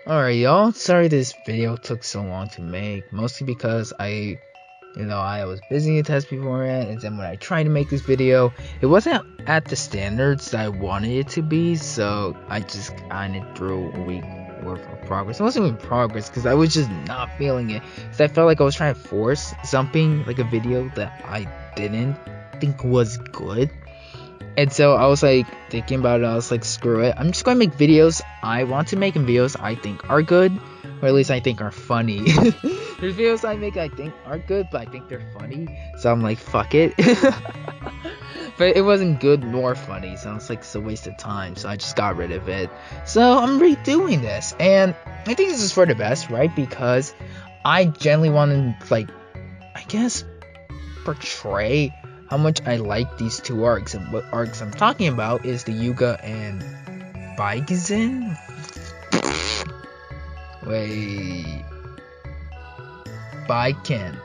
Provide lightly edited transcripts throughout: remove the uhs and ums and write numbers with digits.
Alright, y'all. Sorry this video took so long to make. Mostly because I was busy in test beforehand, and then when I tried to make this video, it wasn't at the standards that I wanted it to be, so I just kind of threw a week worth of progress. It wasn't even progress, because I was just not feeling it. Because I felt like I was trying to force something, like a video that I didn't think was good. And so I was like thinking about it. I was like, screw it. I'm just going to make videos I want to make, and videos I think are good, or at least I think are funny. There's videos I make I think are good, but I think they're funny. So I'm like, fuck it. But it wasn't good nor funny, so it's like it's a waste of time. So I just got rid of it. So I'm redoing this, and I think this is for the best, right? Because I generally want to, like, I guess, portray how much I like these two arcs. And what arcs I'm talking about is the Yagyu and Baiken. Wait, Baiken?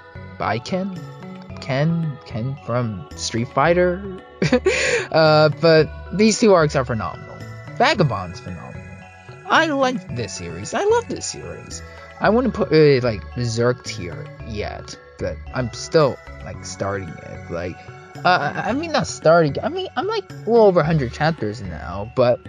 Ken from Street Fighter. But these two arcs are phenomenal. Vagabond's phenomenal. I like this series. I love this series. I wouldn't put it like Berserk tier yet, but I'm still like starting it. Like, I mean, not starting. I mean, I'm like a little over 100 chapters now, but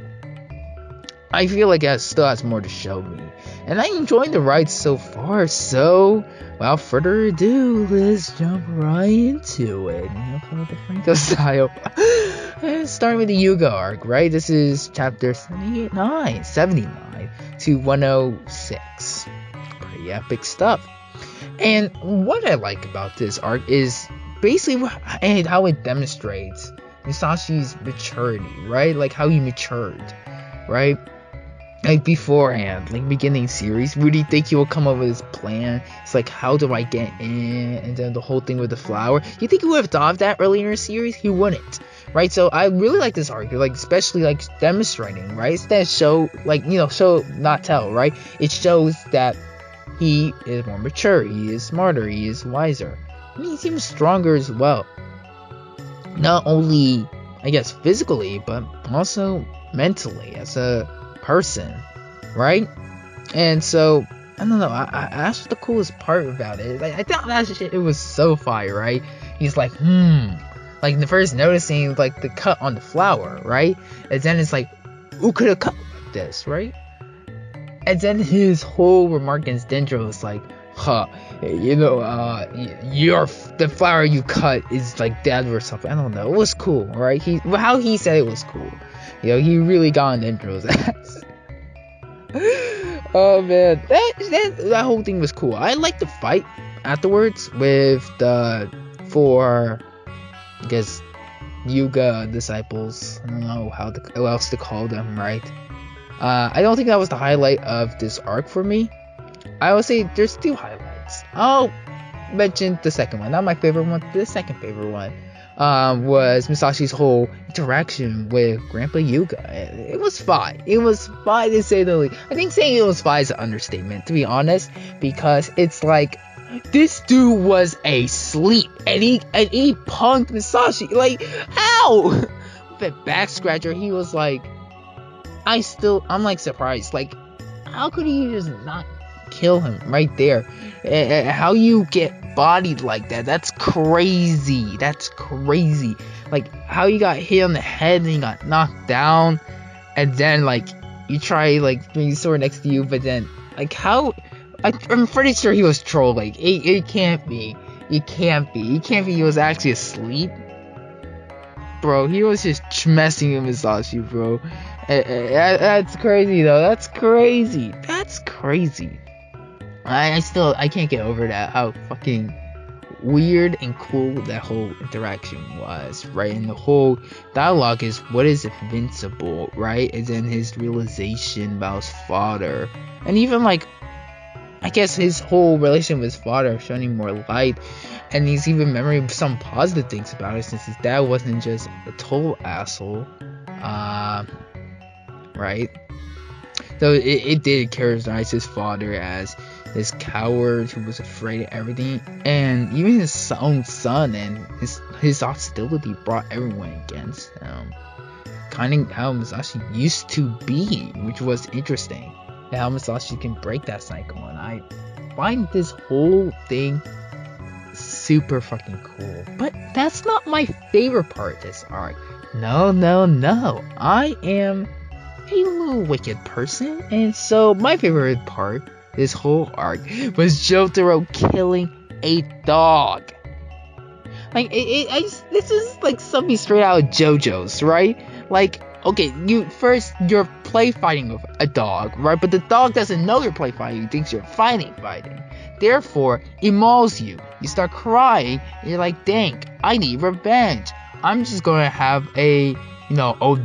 I feel like it still has more to show me. And I'm enjoying the ride so far. So, without further ado, let's jump right into it. Follow the Franco style. Starting with the Yagyu arc, right? This is chapter 79 to 106. Pretty epic stuff. And what I like about this arc is basically how it demonstrates Musashi's maturity, right? Like how he matured, right? Like beforehand, like beginning series, would you think he will come up with his plan? It's like, how do I get in? And then the whole thing with the flower. You think he would have thought of that earlier in the series? He wouldn't, right? So I really like this arc, like especially like demonstrating, right? It's that show, like, show not tell, right? It shows that he is more mature, he is smarter, he is wiser, and he's even stronger as well. Not only, I guess, physically, but also mentally as a person, right? And so I don't know. That's the coolest part about it. Like, I thought that shit, it was so fire, right? He's like, like the first noticing like the cut on the flower, right? And then it's like, who could have cut like this, right? And then his whole remark against Dendro is like, the flower you cut is like dead or something. I don't know. It was cool, right? How he said it was cool. He really got on Dendro's ass. Oh man, that whole thing was cool. I liked the fight afterwards with the four, I guess, Yagyu disciples. I don't know how else to call them, right? I don't think that was the highlight of this arc for me. I would say there's two highlights. I'll mention the second one, not my favorite one. The second favorite one was Musashi's whole interaction with Grandpa Yagyu. It was fine. It was fine to say the least. I think saying it was fine is an understatement, to be honest, because it's like this dude was asleep and he punked Musashi. Like, how? With that back scratcher, he was like, I'm like surprised. Like, how could he just not kill him right there? How you get bodied like that? That's crazy. Like, how you got hit on the head and you got knocked down, and then like you try like bring your sword next to you, but then like how? I'm pretty sure he was trolling. It can't be. He was actually asleep, bro. He was just messing with Musashi, bro. That's crazy though. That's crazy. I can't get over that, how fucking weird and cool that whole interaction was, right? And the whole dialogue is, what is invincible, right? And then his realization about his father, and even like, I guess his whole relation with his father shining more light, and he's even remembering some positive things about it, since his dad wasn't just a total asshole, right? So it did characterize his father as this coward who was afraid of everything, and even his own son, and his hostility brought everyone against him. Kind of how Musashi used to be, which was interesting. and how Musashi can break that cycle. And I find this whole thing super fucking cool. But that's not my favorite part of this arc. No. I am a little wicked person, and so my favorite part of this whole arc was Jotaro killing a dog. Like, this is like something straight out of JoJo's, right? Like, okay, you're play fighting with a dog, right? But the dog doesn't know you're play fighting. It thinks you're fighting. Therefore, it mauls you. You start crying, and you're like, dang, I need revenge. I'm just gonna have a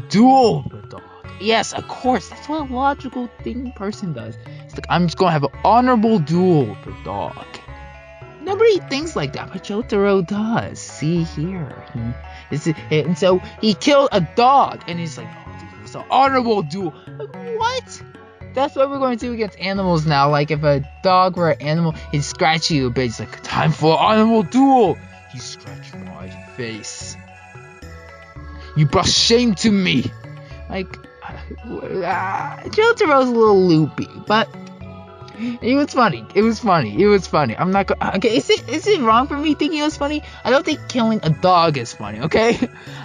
duel with the dog. Yes, of course, that's what a logical person does. It's like, I'm just gonna have an honorable duel with the dog. Nobody thinks like that, but Jotaro does. See here. And so he killed a dog, and he's like, oh, dude, it's an honorable duel. Like, what? That's what we're going to do against animals now. Like, if a dog or an animal is scratching you a bit, it's like, time for an honorable duel. You scratch my face. You brought shame to me. Like, Jotaro's a little loopy, but it was funny. I'm not okay, is it wrong for me thinking it was funny? I don't think killing a dog is funny, okay?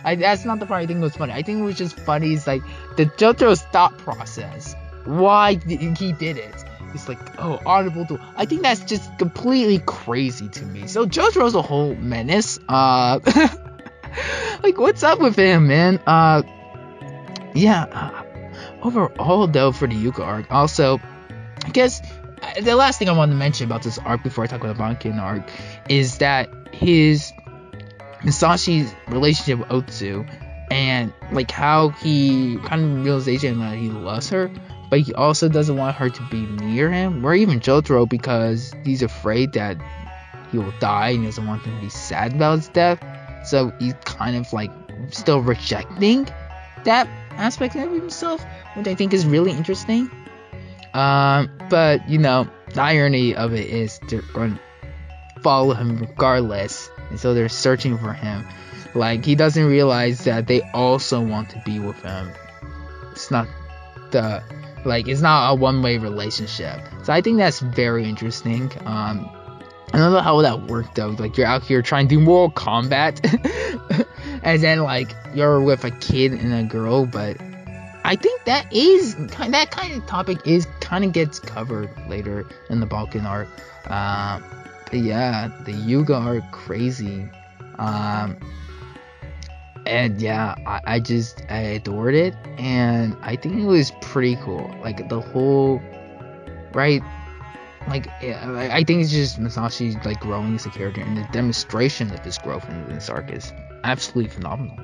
That's not the part I think was funny. I think it was just funny. It's like the Jotaro's thought process. Why he did it. It's like, oh, honorable duel. I think that's just completely crazy to me. So Jotaro's a whole menace. Like, what's up with him, man? Overall, though, for the Yuka arc, also, I guess the last thing I want to mention about this arc before I talk about the Baiken arc is that his Musashi's relationship with Otsu, and like how he kind of realization that he loves her, but he also doesn't want her to be near him, or even Jotaro, because he's afraid that he will die and he doesn't want him to be sad about his death. So he's kind of like still rejecting that aspect of himself, which I think is really interesting. But the irony of it is they're going to follow him regardless, and so they're searching for him. Like, he doesn't realize that they also want to be with him. It's not a one-way relationship. So I think that's very interesting. I don't know how that worked though. Like, you're out here trying to do Mortal Kombat, and then like you're with a kid and a girl, but I think that kind of topic gets covered later in the Baiken arc. But yeah, the Yuga arc, crazy. And yeah, I adored it, and I think it was pretty cool. Like, the whole, right? Like, yeah, I think it's just Musashi like growing as a character, and the demonstration of this growth in this arc is absolutely phenomenal.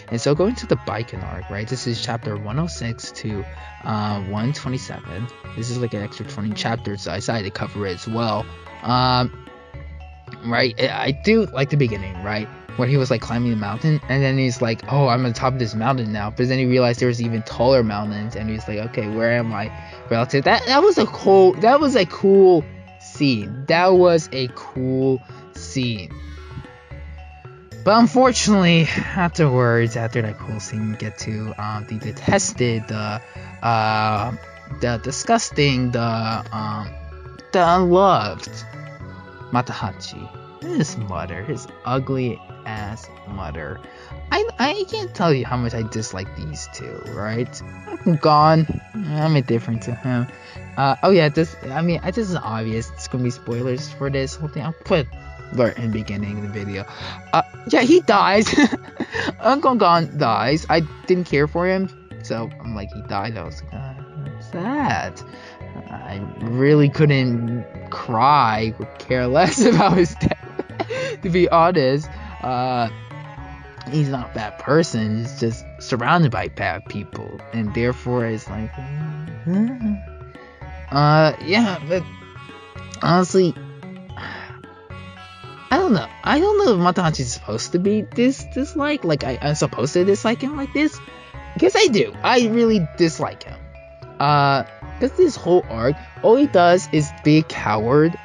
And so going to the Baiken arc, right? This is chapter 106 to 127. This is like an extra 20 chapters, so I decided to cover it as well. Right? I do like the beginning, right? Where he was like climbing the mountain, and then he's like, oh, I'm on top of this mountain now. But then he realized there was even taller mountains, and he's like, okay, where am I relative? That was a cool scene. But unfortunately, after that cool scene, we get to the detested, the disgusting, the unloved Matahachi. His ugly ass mother. I can't tell you how much I dislike these two, right? I'm gone. I'm indifferent to him. This is obvious. It's gonna be spoilers for this whole thing. I'll put alert in the beginning of the video. He dies. Uncle Gon dies. I didn't care for him, so I'm like, he died. I was like, what's that? I really couldn't cry or care less about his death. To be honest, he's not a bad person. He's just surrounded by bad people, and therefore it's like, but honestly, I don't know if Matahachi is supposed to be dislike. Like, I'm supposed to dislike him like this, because I do. I really dislike him. Because this whole arc, all he does is be a coward,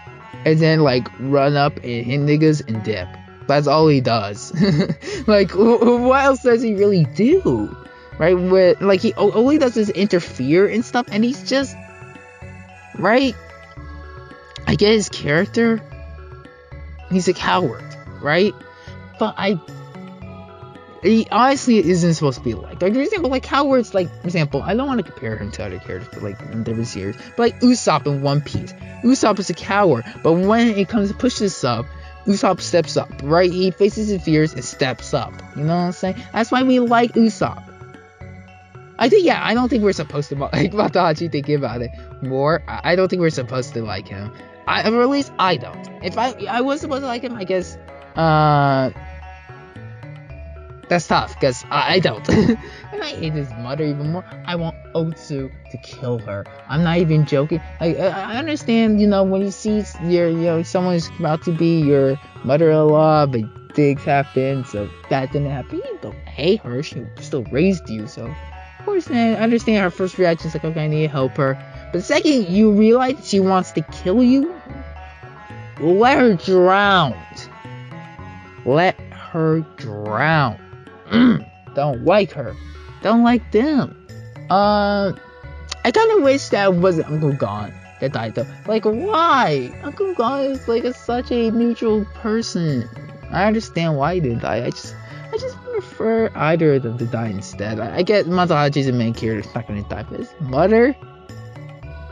and then like run up and hit niggas and dip. That's all he does. Like, what else does he really do? Right? All he does is interfere and stuff, and he's just right? I get his character. He's a coward, right? But he honestly isn't supposed to be like, for example, like cowards, like, for example, I don't want to compare him to other characters, but like in different series, but like Usopp in One Piece. Usopp is a coward, but when it comes to push this up, Usopp steps up, right? He faces his fears and steps up. You know what I'm saying? That's why we like Usopp. I don't think we're supposed to like Matahachi, thinking about it more. I don't think we're supposed to like him. Or at least I don't. If I was supposed to like him, I guess that's tough, because I don't. And I hate his mother even more. I want Otsu to kill her. I'm not even joking. Like, I understand, when you see someone's about to be your mother-in-law, but things happen, so that didn't happen. You don't hate her. She still raised you, so of course, man, I understand her first reaction is like, okay, I need to help her. But the second you realize she wants to kill you, let her drown. Let her drown. Don't like her. Don't like them. I kind of wish that wasn't Uncle Gon that died though. Like, why? Uncle Gon is like such a neutral person. I understand why he didn't die. I just prefer either of them to die instead. I get Matahachi's the main character, it's not gonna die, but his mother.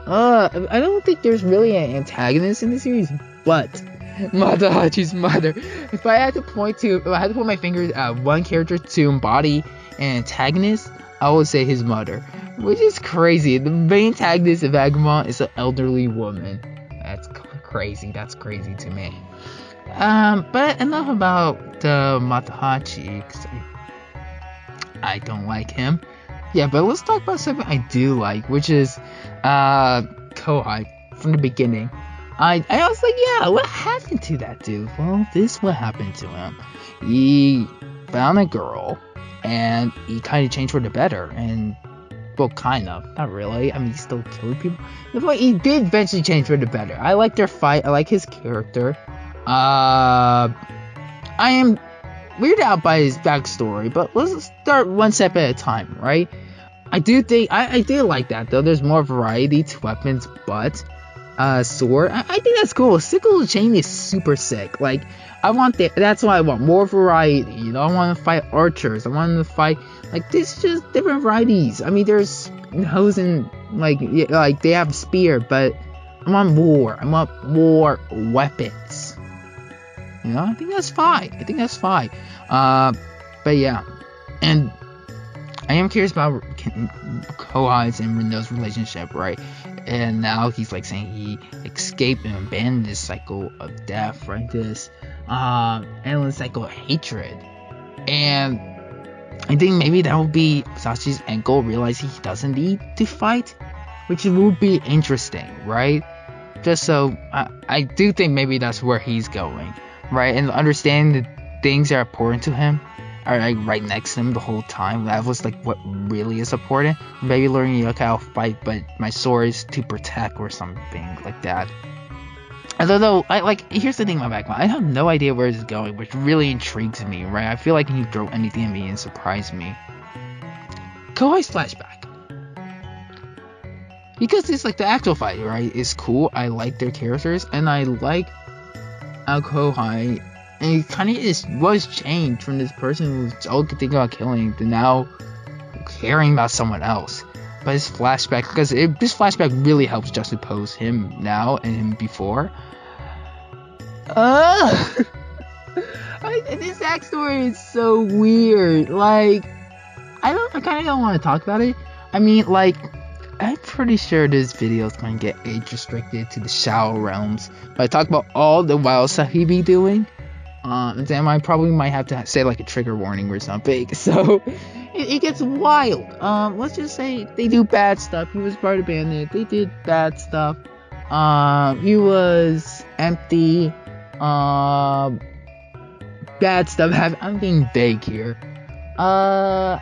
I don't think there's really an antagonist in the series, but Matahachi's mother. If I had to put my fingers at one character to embody an antagonist, I would say his mother, which is crazy. The main antagonist of Vagabond is an elderly woman. That's crazy. That's crazy to me. But enough about Matahachi, because I don't like him. Yeah, but let's talk about something I do like, which is Kohai from the beginning. I was like, yeah, what happened to that dude? Well, this what happened to him. He found a girl, and he kind of changed for the better. And, well, kind of. Not really. I mean, he still killed people. But he did eventually change for the better. I like their fight. I like his character. I am weirded out by his backstory, but let's start one step at a time, right? I do think, I do like that, though. There's more variety to weapons, but sword, I think that's cool. Sickle chain is super sick. Like, that's why I want more variety. I want to fight archers. I want to fight, like, there's just different varieties. I mean, there's Hosen, like they have spear, but I want more. I want more weapons. I think that's fine. But yeah, and I am curious about Kohai's and Renou's relationship, right? And now he's like saying he escaped and abandoned this cycle of death, right? This endless cycle of hatred. And I think maybe that will be Musashi's end goal, realize he doesn't need to fight, which would be interesting, right? Just so I do think maybe that's where he's going, right? And understanding the things that are important to him are like right next to him the whole time. That was like what really is important. Maybe learning, okay, I'll fight, but my sword is to protect or something like that. Although, here's the thing about Vagabond, I have no idea where this is going, which really intrigues me, right? I feel like he can throw anything at me and surprise me. Kohai's flashback, because it's like the actual fight, right, is cool. I like their characters, and I like how Kohai, and he kind of was changed from this person who was all thinking about killing to now caring about someone else. But his flashback, because this flashback really helps juxtapose him now and him before. This backstory is so weird. Like, I kind of don't want to talk about it. I mean, like, I'm pretty sure this video is going to get age restricted to the shallow realms. But I talk about all the wild stuff he be doing. Then I probably might have to say like a trigger warning or something. So it gets wild. Let's just say they do bad stuff. He was part of Bandit. They did bad stuff. He was empty. Bad stuff. I'm being vague here. I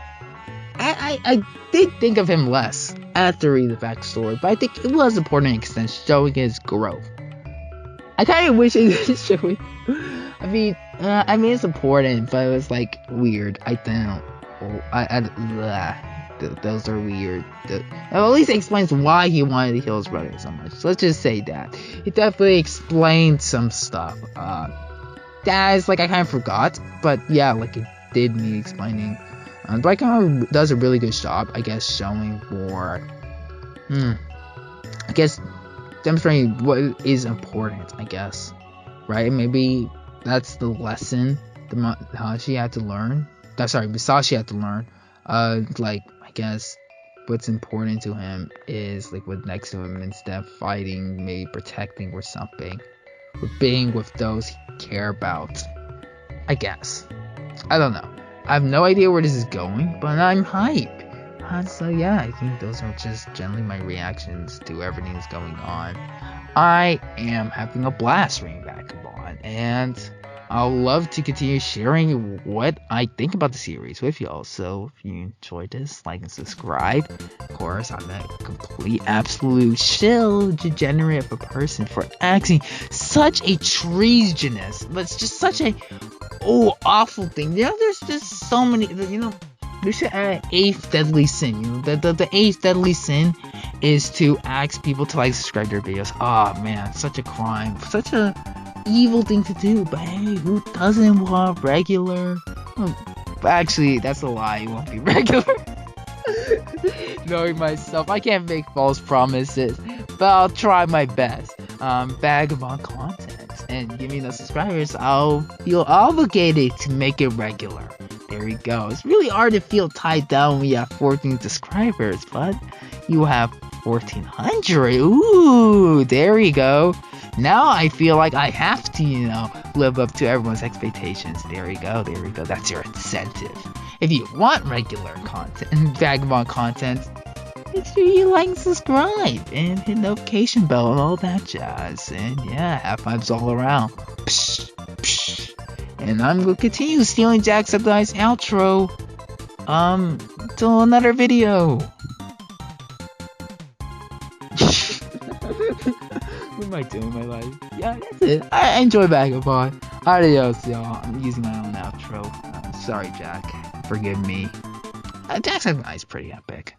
did think of him less after reading the backstory, but I think it was important in extent, showing his growth. I kind of wish it was showing. I mean, it's important, but it was like weird. I don't. those are weird. At least it explains why he wanted to kill his brother so much. So let's just say that. It definitely explained some stuff. That is, like, I kind of forgot. But yeah, like, it did need explaining. Baiken does a really good job, I guess, showing more... I guess, demonstrating what is important, I guess. Right? Maybe that's the lesson Musashi had to learn. Musashi had to learn. Like, I guess what's important to him is, like, what's next to him, instead of fighting, maybe protecting or something. Or being with those he care about. I guess. I don't know. I have no idea where this is going, but I'm hype. So yeah, I think those are just generally my reactions to everything that's going on. I am having a blast reading Vagabond, and I'll love to continue sharing what I think about the series with y'all. So if you enjoyed this, like and subscribe. Of course, I'm a complete, absolute shill degenerate of a person for acting such a treasonous, but it's just such a awful thing. There's just so many. We should add eighth deadly sin. The eighth deadly sin is to ask people to, like, subscribe to their videos. Oh man, such a crime, such a evil thing to do. But hey, who doesn't want regular? Actually, that's a lie. It won't be regular. Knowing myself, I can't make false promises, but I'll try my best. Vagabond content, and giving the subscribers, I'll feel obligated to make it regular. There we go. It's really hard to feel tied down when you have 14 subscribers, but you have 1,400. Ooh, there we go. Now I feel like I have to, live up to everyone's expectations. There we go. That's your incentive. If you want regular content, Vagabond content, make sure you like and subscribe and hit notification bell and all that jazz. And yeah, high fives all around. Psh, psh. And I'm going to continue stealing Jackseptice's outro. Till another video. What am I doing in my life? Yeah, that's it. I enjoy Vagabond. Adios, y'all. I'm using my own outro. Sorry, Jack. Forgive me. Jackseptice is pretty epic.